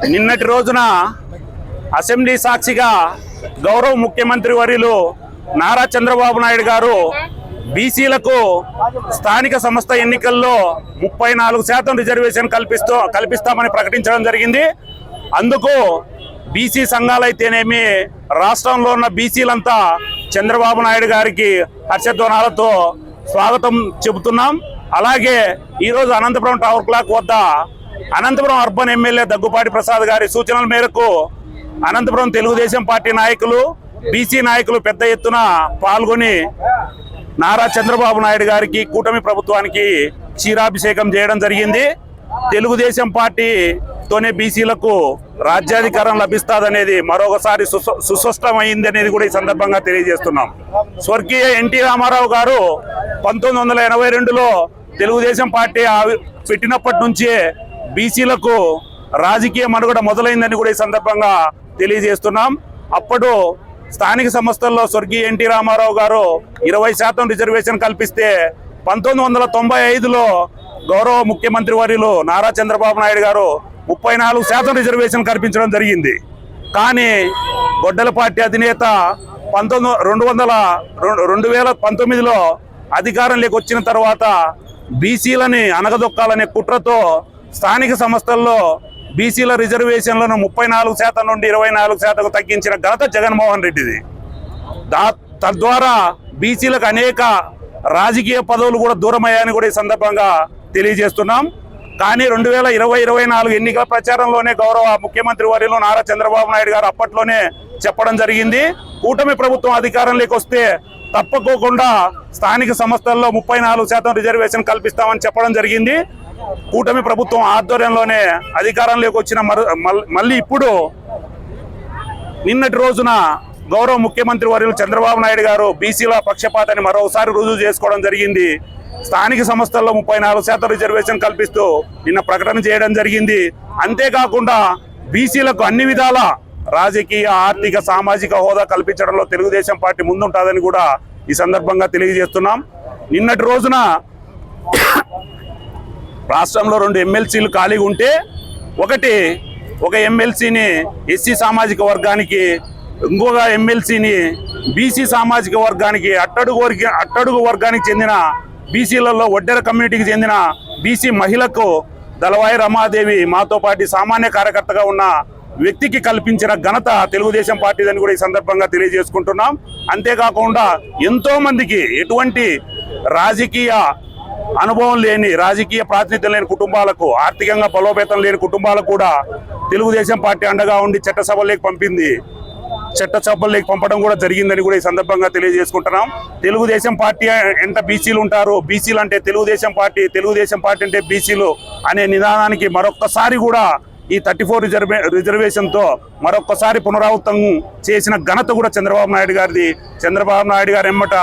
నిన్నటి రోజున అసెంబ్లీ సాక్షిగా గౌరవ ముఖ్యమంత్రి వర్యులు నారా చంద్రబాబు నాయుడు గారు బీసీలకు స్థానిక సంస్థ ఎన్నికల్లో 34% రిజర్వేషన్ కల్పిస్తామని ప్రకటించడం జరిగింది. అందుకు బీసీ సంఘాలైతేనేమి రాష్ట్రంలో ఉన్న బీసీలంతా చంద్రబాబు నాయుడు గారికి హర్షధ్వానాలతో స్వాగతం చెబుతున్నాం. అలాగే ఈరోజు అనంతపురం టవర్ క్లాక్ వద్ద అనంతపురం అర్బన్ ఎమ్మెల్యే దగ్గుపాటి ప్రసాద్ గారి సూచనల మేరకు అనంతపురం తెలుగుదేశం పార్టీ నాయకులు, బీసీ నాయకులు పెద్ద ఎత్తున పాల్గొని నారా చంద్రబాబు నాయుడు గారికి, కూటమి ప్రభుత్వానికి క్షీరాభిషేకం చేయడం జరిగింది. తెలుగుదేశం పార్టీతోనే బీసీలకు రాజ్యాధికారం లభిస్తాదనేది మరొకసారి సుస్పష్టమైంది అనేది కూడా ఈ సందర్భంగా తెలియజేస్తున్నాం. స్వర్గీయ ఎన్టీ రామారావు గారు 1982లో తెలుగుదేశం పార్టీ పెట్టినప్పటి నుంచే బీసీలకు రాజకీయ మనుగడ మొదలైందని కూడా ఈ సందర్భంగా తెలియజేస్తున్నాం. అప్పుడు స్థానిక సంస్థల్లో స్వర్గీయ ఎన్టీ రామారావు గారు 20% రిజర్వేషన్ కల్పిస్తే 1995లో గౌరవ ముఖ్యమంత్రి వర్యులు నారా చంద్రబాబు నాయుడు గారు 34% రిజర్వేషన్ కల్పించడం జరిగింది. కానీ గొడ్డల పార్టీ అధినేత 2019లో అధికారంలోకి వచ్చిన తర్వాత బీసీలని అనగదొక్కాలనే కుట్రతో స్థానిక సంస్థల్లో బీసీల రిజర్వేషన్లను 34% నుండి 24% తగ్గించిన ఘనత జగన్మోహన్ రెడ్డిది. తద్వారా బీసీలకు అనేక రాజకీయ పదవులు కూడా దూరమయ్యాయని కూడా ఈ సందర్భంగా తెలియజేస్తున్నాం. కానీ 2020-24 ఎన్నికల ప్రచారంలోనే గౌరవ ముఖ్యమంత్రి వర్యులు నారా చంద్రబాబు నాయుడు గారు అప్పట్లోనే చెప్పడం జరిగింది, కూటమి ప్రభుత్వం అధికారంలోకి వస్తే తప్పకోకుండా స్థానిక సంస్థల్లో 34% రిజర్వేషన్ కల్పిస్తామని చెప్పడం జరిగింది. కూటమి ప్రభుత్వం ఆధ్వర్యంలోనే అధికారంలోకి వచ్చిన మళ్ళీ ఇప్పుడు నిన్నటి రోజున గౌరవ ముఖ్యమంత్రి వర్యులు చంద్రబాబు నాయుడు గారు బీసీల పక్షపాతాన్ని మరోసారి రుజువు చేసుకోవడం జరిగింది. స్థానిక సంస్థల్లో 34% రిజర్వేషన్ కల్పిస్తూ నిన్న ప్రకటన చేయడం జరిగింది. అంతేకాకుండా బీసీలకు అన్ని విధాల రాజకీయ, ఆర్థిక, సామాజిక హోదా కల్పించడంలో తెలుగుదేశం పార్టీ ముందుంటుందని కూడా ఈ సందర్భంగా తెలియజేస్తున్నాం. నిన్నటి రోజున రాష్ట్రంలో 2 ఎమ్మెల్సీలు ఖాళీగా ఉంటే ఒక ఎమ్మెల్సీని ఎస్సీ సామాజిక వర్గానికి, ఇంకొక ఎమ్మెల్సీని బీసీ సామాజిక వర్గానికి, అట్టడుగు వర్గానికి చెందిన బీసీలలో ఒడ్డెర కమ్యూనిటీకి చెందిన బీసీ మహిళకు దళవాయి రమాదేవి మాతో పాటు సామాన్య కార్యకర్తగా ఉన్న వ్యక్తికి కల్పించిన ఘనత తెలుగుదేశం పార్టీదని కూడా ఈ సందర్భంగా తెలియజేసుకుంటున్నాం. అంతేకాకుండా ఎంతో మందికి ఎటువంటి రాజకీయ అనుభవం లేని, రాజకీయ ప్రాతినిధ్యం లేని కుటుంబాలకు, ఆర్థికంగా బలోపేతం లేని కుటుంబాలకు కూడా తెలుగుదేశం పార్టీ అండగా ఉండి చట్టసభల్లోకి పంపడం కూడా జరిగిందని కూడా ఈ సందర్భంగా తెలియజేసుకుంటున్నాం. తెలుగుదేశం పార్టీ ఎంత బీసీలు ఉంటారు, బీసీలు అంటే తెలుగుదేశం పార్టీ అంటే బీసీలు అనే నిదానానికి మరొక్కసారి కూడా ఈ 34 రిజర్వేషన్తో మరొక్కసారి పునరావృతం చేసిన ఘనత కూడా చంద్రబాబు నాయుడు గారిది. చంద్రబాబు నాయుడు గారు ఎమ్మట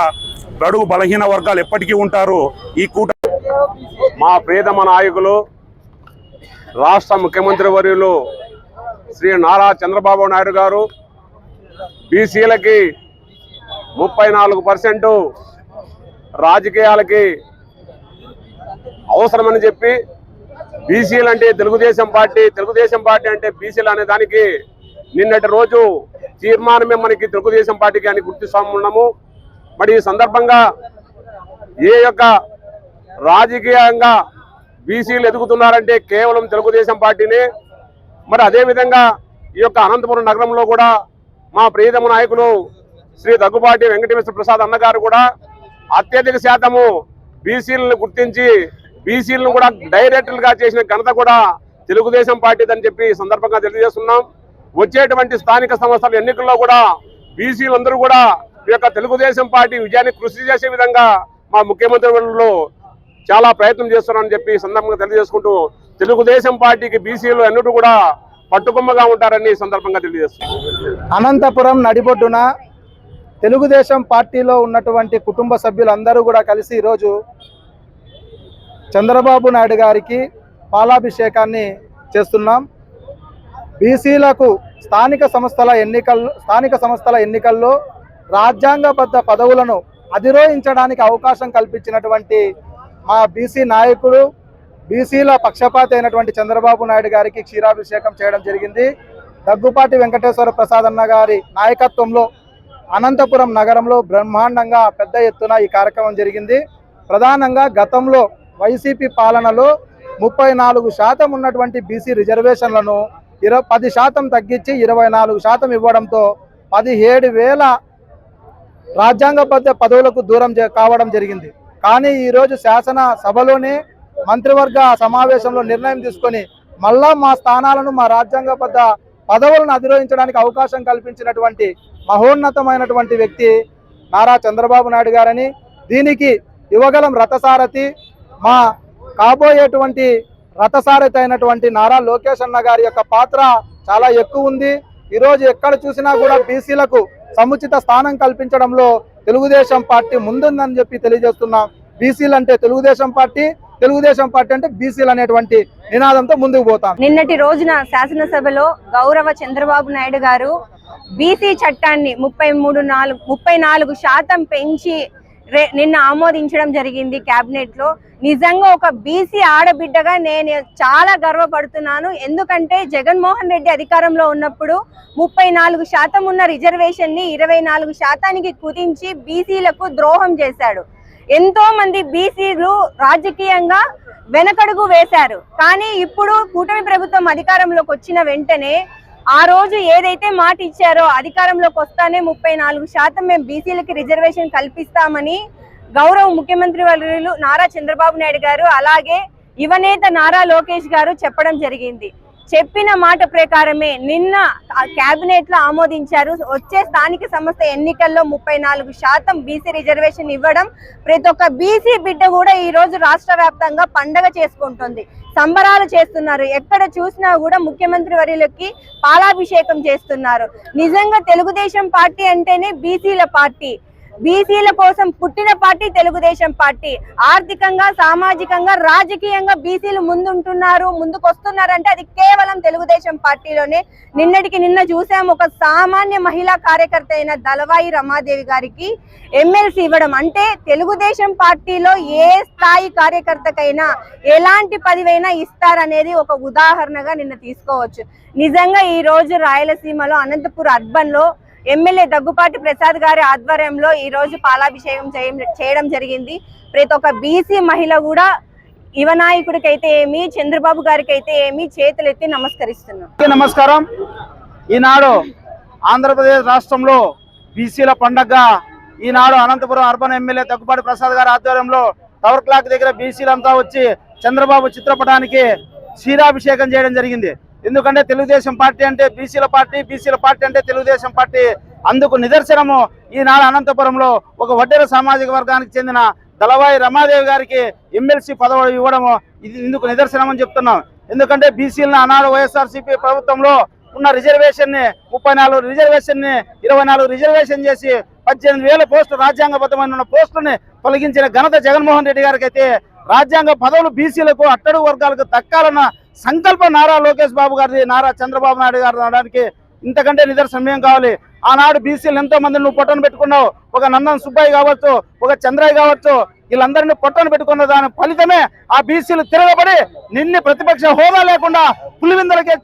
బడుగు బలహీన వర్గాలు ఎప్పటికీ ఉంటారు. ఈ మా ప్రియతమ నాయకులు, రాష్ట్ర ముఖ్యమంత్రి వర్యులు శ్రీ నారా చంద్రబాబు నాయుడు గారు బీసీలకి 34% రాజకీయాలకి అవసరమని చెప్పి, బీసీలు అంటే తెలుగుదేశం పార్టీ అంటే బీసీలు అనే దానికి నిన్నటి రోజు తీర్మానమే మనకి తెలుగుదేశం పార్టీకి అని గుర్తిస్తా ఉన్నాము. మరి ఈ సందర్భంగా ఏ యొక్క రాజకీయంగా బీసీలు ఎదుగుతున్నారంటే కేవలం తెలుగుదేశం పార్టీనే. మరి అదేవిధంగా ఈ యొక్క అనంతపురం నగరంలో కూడా మా ప్రియతమ నాయకులు శ్రీ దగ్గుపాటి వెంకటేశ్వర ప్రసాద్ అన్నగారు కూడా అత్యధిక శాతము బీసీలను గుర్తించి బీసీలను కూడా డైరెక్టర్లుగా చేసిన ఘనత కూడా తెలుగుదేశం పార్టీదని చెప్పి ఈ సందర్భంగా తెలియజేస్తున్నాం. వచ్చేటువంటి స్థానిక సంస్థల ఎన్నికల్లో కూడా బీసీలందరూ కూడా ఈ యొక్క తెలుగుదేశం పార్టీ విజయాన్ని కృషి చేసే విధంగా మా ముఖ్యమంత్రి వర్యులు చాలా ప్రయత్నం చేస్తున్నారని చెప్పి సందర్భంగా తెలియజేసుకుంటూ, తెలుగుదేశం పార్టీకి బీసీలు ఎన్నడూ కూడా పట్టుకొమ్మగా ఉంటారని సందర్భంగా తెలియజేస్తున్నారు. అనంతపురం నడిబొడ్డున తెలుగుదేశం పార్టీలో ఉన్నటువంటి కుటుంబ సభ్యులందరూ కూడా కలిసి ఈరోజు చంద్రబాబు నాయుడు గారికి పాలాభిషేకాన్ని చేస్తున్నాం. బీసీలకు స్థానిక సంస్థల ఎన్నికల్లో రాజ్యాంగబద్ధ పదవులను అధిరోహించడానికి అవకాశం కల్పించినటువంటి మా బీసీ నాయకుడు, బీసీల పక్షపాతి అయినటువంటి చంద్రబాబు నాయుడు గారికి క్షీరాభిషేకం చేయడం జరిగింది. దగ్గుపాటి వెంకటేశ్వర ప్రసాద్ అన్న గారి నాయకత్వంలో అనంతపురం నగరంలో బ్రహ్మాండంగా పెద్ద ఎత్తున ఈ కార్యక్రమం జరిగింది. ప్రధానంగా గతంలో వైసీపీ పాలనలో 34% ఉన్నటువంటి బీసీ రిజర్వేషన్లను 10% తగ్గించి 24% ఇవ్వడంతో 17,000 రాజ్యాంగబద్ధ పదవులకు దూరం కావడం జరిగింది. కానీ ఈరోజు శాసన సభలోనే మంత్రివర్గ సమావేశంలో నిర్ణయం తీసుకొని మళ్ళా మా స్థానాలను మా రాజ్యాంగబద్ధ పదవులను అధిరోహించడానికి అవకాశం కల్పించినటువంటి మహోన్నతమైనటువంటి వ్యక్తి నారా చంద్రబాబు నాయుడు గారని, దీనికి యువగలం రథసారథి మా కాబోయేటువంటి రథసారథి అయినటువంటి నారా లోకేష్ అన్న గారి యొక్క పాత్ర చాలా ఎక్కువ ఉంది. ఈరోజు ఎక్కడ చూసినా కూడా బీసీలకు సముచిత స్థానం కల్పించడంలో తెలుగుదేశం పార్టీ ముందుందని చెప్పి తెలియజేస్తున్నాం. బీసీలు అంటే తెలుగుదేశం పార్టీ, తెలుగుదేశం పార్టీ అంటే బీసీలు అనేటువంటి నినాదంతో ముందుకు పోతాం. నిన్నటి రోజున శాసనసభలో గౌరవ చంద్రబాబు నాయుడు గారు బీసీ చట్టాన్ని 34% పెంచి నిన్న ఆమోదించడం జరిగింది కేబినెట్ లో. నిజంగా ఒక బీసీ ఆడబిడ్డగా నేను చాలా గర్వపడుతున్నాను. ఎందుకంటే జగన్మోహన్ రెడ్డి అధికారంలో ఉన్నప్పుడు 34% ఉన్న రిజర్వేషన్ ని 24%కి కుదించి బీసీలకు ద్రోహం చేశాడు. ఎంతో మంది బీసీలు రాజకీయంగా వెనకడుగు వేశారు. కానీ ఇప్పుడు కూటమి ప్రభుత్వం అధికారంలోకి వచ్చిన వెంటనే ఆ రోజు ఏదైతే మాట ఇచ్చారో అధికారంలోకి వస్తానే 34% మేము బీసీలకి రిజర్వేషన్ కల్పిస్తామని గౌరవ ముఖ్యమంత్రి వర్యులు నారా చంద్రబాబు నాయుడు గారు అలాగే యువనేత నారా లోకేష్ గారు చెప్పడం జరిగింది. చెప్పిన మాట ప్రకారమే నిన్న కేబినెట్ లో ఆమోదించారు. వచ్చే స్థానిక సంస్థ ఎన్నికల్లో 34% బీసీ రిజర్వేషన్ ఇవ్వడం ప్రతి ఒక్క బీసీ బిడ్డ కూడా ఈ రోజు రాష్ట్ర వ్యాప్తంగా పండగ చేసుకుంటుంది, సంబరాలు చేస్తున్నారు. ఎక్కడ చూసినా కూడా ముఖ్యమంత్రి వర్యులకి పాలాభిషేకం చేస్తున్నారు. నిజంగా తెలుగుదేశం పార్టీ అంటేనే బీసీల పార్టీ, బీసీల కోసం పుట్టిన పార్టీ తెలుగుదేశం పార్టీ. ఆర్థికంగా, సామాజికంగా, రాజకీయంగా బీసీలు ముందుంటున్నారు, ముందుకు వస్తున్నారంటే అది కేవలం తెలుగుదేశం పార్టీలోనే. నిన్నటికి నిన్న చూసాం, ఒక సామాన్య మహిళా కార్యకర్త అయిన దళవాయి రమాదేవి గారికి ఎమ్మెల్సీ ఇవ్వడం అంటే తెలుగుదేశం పార్టీలో ఏ స్థాయి కార్యకర్తకైనా ఎలాంటి పదవైనా ఇస్తారనేది ఒక ఉదాహరణగా నిన్న తీసుకోవచ్చు. నిజంగా ఈ రోజు రాయలసీమలో అనంతపురం అర్బన్ లో ఎమ్మెల్యే దగ్గుపాటి ప్రసాద్ గారి ఆధ్వర్యంలో ఈ రోజు పాలాభిషేకం చేయడం జరిగింది. ప్రతి ఒక్క బీసీ మహిళ కూడా యువనాయకుడికి అయితే ఏమి, చంద్రబాబు గారికి అయితే ఏమి చేతులెత్తి నమస్కరిస్తున్నాం. నమస్కారం. ఈనాడు ఆంధ్రప్రదేశ్ రాష్ట్రంలో బీసీల పండగ ఈనాడు అనంతపురం అర్బన్ ఎమ్మెల్యే దగ్గుపాటి ప్రసాద్ గారి ఆధ్వర్యంలో టవర్ క్లాక్ దగ్గర బీసీలంతా వచ్చి చంద్రబాబు చిత్రపటానికి క్షీరాభిషేకం చేయడం జరిగింది. ఎందుకంటే తెలుగుదేశం పార్టీ అంటే బీసీల పార్టీ, బీసీల పార్టీ అంటే తెలుగుదేశం పార్టీ. అందుకు నిదర్శనము ఈనాడు అనంతపురంలో ఒక వడ్డెర సామాజిక వర్గానికి చెందిన దళవాయి రమాదేవి గారికి ఎమ్మెల్సీ పదవి ఇవ్వడము ఇది ఇందుకు నిదర్శనం అని చెప్తున్నాం. ఎందుకంటే బీసీలను ఆనాడు వైఎస్ఆర్సీపీ ప్రభుత్వంలో ఉన్న రిజర్వేషన్ ని 34 రిజర్వేషన్ ని 24 రిజర్వేషన్ చేసి 18,000 పోస్టులు రాజ్యాంగబద్ధమైన ఉన్న పోస్టులని తొలగించిన ఘనత జగన్మోహన్ రెడ్డి గారికి అయితే రాజ్యాంగ పదవులు బీసీలకు అట్టడుగు వర్గాలకు దక్కాలన్న సంకల్పం నారా లోకేష్ బాబు గారిది, నారా చంద్రబాబు నాయుడు గారు అనడానికి ఇంతకంటే నిదర్శనం ఏం కావాలి? ఆనాడు బీసీలు ఎంతో మంది నువ్వు పొట్టను పెట్టుకున్నావు. ఒక నందన్ సుబ్బయ్య కావచ్చు, ఒక చంద్రయ్య కావచ్చు, వీళ్ళందరినీ పొట్టను పెట్టుకున్న దాని ఫలితమే ఆ బీసీలు తిరగబడి నిన్ను ప్రతిపక్ష హోదా లేకుండా పులివిందలకే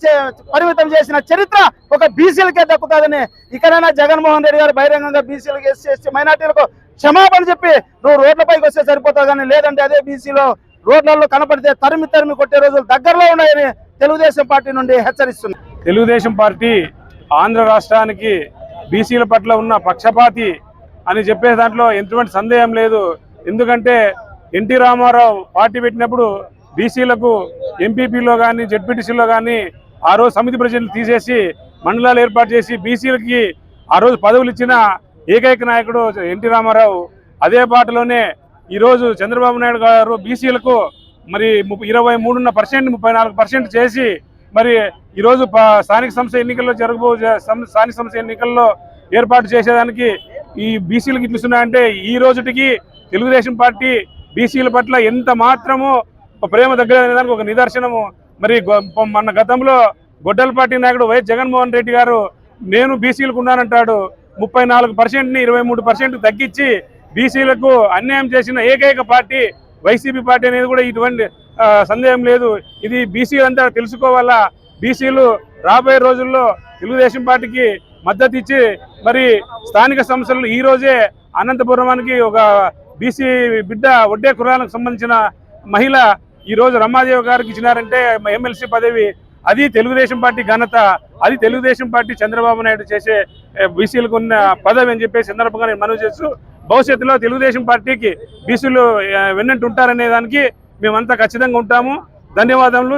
పరిమితం చేసిన చరిత్ర ఒక బీసీలకే దక్కుతుందని ఇకనైనా జగన్మోహన్ రెడ్డి గారు బహిరంగంగా బీసీలకు, ఎస్సీ మైనార్టీలకు క్షమాపణ చెప్పి నువ్వు రోడ్లపైకి వస్తే సరిపోతావు, కానీ లేదంటే అదే బీసీలో రోడ్లలో కనపడితే తరిమి తరిమి కొట్టే రోజులు దగ్గరలో ఉన్నాయని తెలుగుదేశం పార్టీ నుండి హెచ్చరిస్తుంది. తెలుగుదేశం పార్టీ ఆంధ్ర రాష్ట్రానికి బీసీల పట్ల ఉన్న పక్షపాతి అని చెప్పే దాంట్లో ఎటువంటి సందేహం లేదు. ఎందుకంటే ఎన్టీ రామారావు పార్టీ పెట్టినప్పుడు బీసీలకు ఎంపీపీలో కానీ జెడ్పీటీసీలో కానీ ఆ రోజు సమితి ప్రెసిడెంట్లు తీసేసి మండలాలు ఏర్పాటు చేసి బీసీలకి ఆ రోజు పదవులు ఇచ్చిన ఏకైక నాయకుడు ఎన్టీ రామారావు. అదే బాటలోనే ఈరోజు చంద్రబాబు నాయుడు గారు బీసీలకు మరి 23% 34% చేసి మరి ఈరోజు స్థానిక సంస్థ ఎన్నికల్లో స్థానిక సంస్థ ఎన్నికల్లో ఏర్పాటు చేసేదానికి ఈ బీసీలకు ఇస్తున్నాయంటే ఈ రోజుటికి తెలుగుదేశం పార్టీ బీసీల పట్ల ఎంత మాత్రమో ప్రేమ దగ్గర దానికి ఒక నిదర్శనము. మరి మన గతంలో గొడ్డలపాటి నాయకుడు వైఎస్ జగన్మోహన్ రెడ్డి గారు నేను బీసీలకు ఉన్నానంటాడు. 34%ని 23% తగ్గించి బీసీలకు అన్యాయం చేసిన ఏకైక పార్టీ వైసీపీ పార్టీ అనేది కూడా ఇటువంటి సందేహం లేదు. ఇది బీసీలు అంతా తెలుసుకోవాలా. బీసీలు రాబోయే రోజుల్లో తెలుగుదేశం పార్టీకి మద్దతు ఇచ్చి మరి స్థానిక సంస్థలు ఈ రోజే అనంతపురానికి ఒక బీసీ బిడ్డ ఒడ్డే కులాలకు సంబంధించిన మహిళ ఈ రోజు రమాదేవి గారికి ఇచ్చినారంటే ఎమ్మెల్సీ పదవి, అది తెలుగుదేశం పార్టీ ఘనత, అది తెలుగుదేశం పార్టీ చంద్రబాబు నాయుడు చేసే బీసీలకు ఉన్న పదవి అని చెప్పే సందర్భంగా నేను మనవి చేస్తూ, భవిష్యత్తులో తెలుగుదేశం పార్టీకి బీసీలు వెన్నంటి ఉంటారనే దానికి మేమంతా ఖచ్చితంగా ఉంటాము. ధన్యవాదములు.